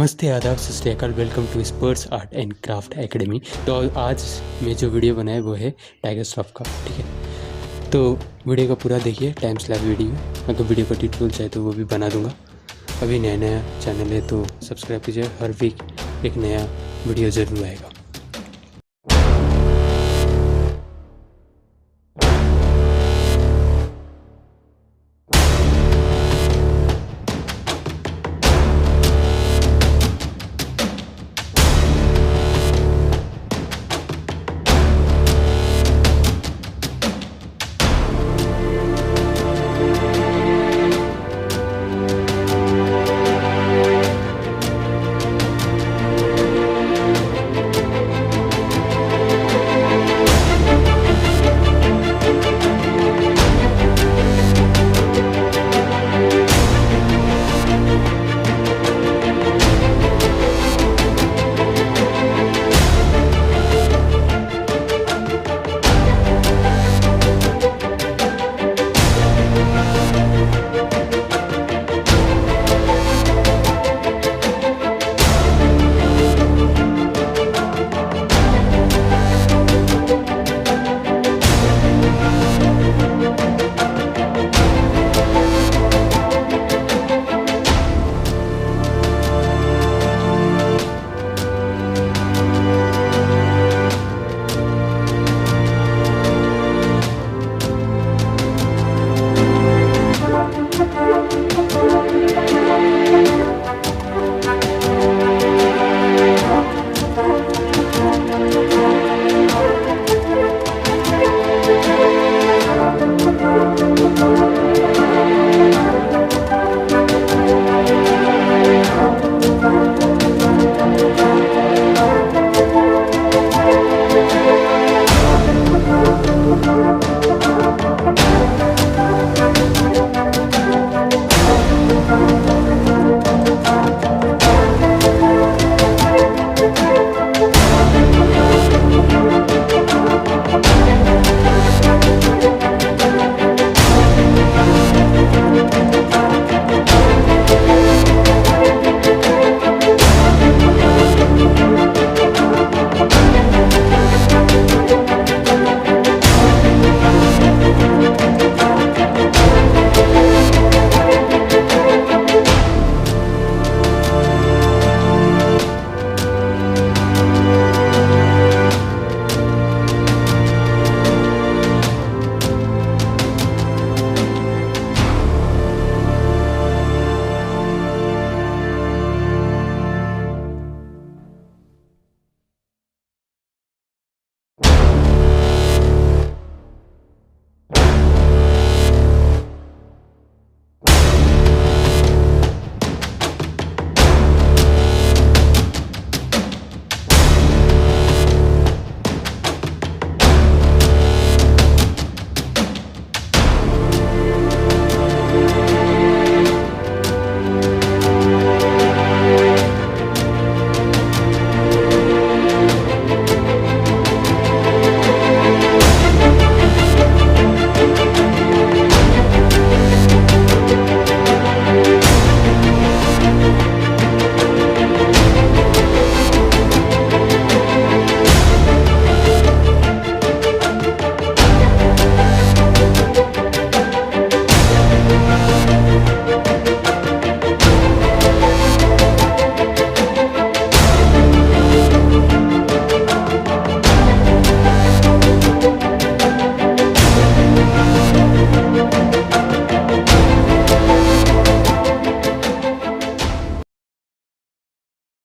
नमस्ते, आदाब, सत श्री अकाल। Welcome to स्पर्श आर्ट एंड क्राफ्ट एकेडमी। तो आज मैं जो वीडियो बनाया वो है टाइगर श्रॉफ का, ठीक है। तो वीडियो को पूरा देखिए, टाइम स्लैब वीडियो। अगर वीडियो का ट्यूटोरियल चाहे तो वो भी बना दूंगा। अभी नया चैनल है तो सब्सक्राइब कीजिए, हर वीक एक नया वीडियो ज़रूर आएगा।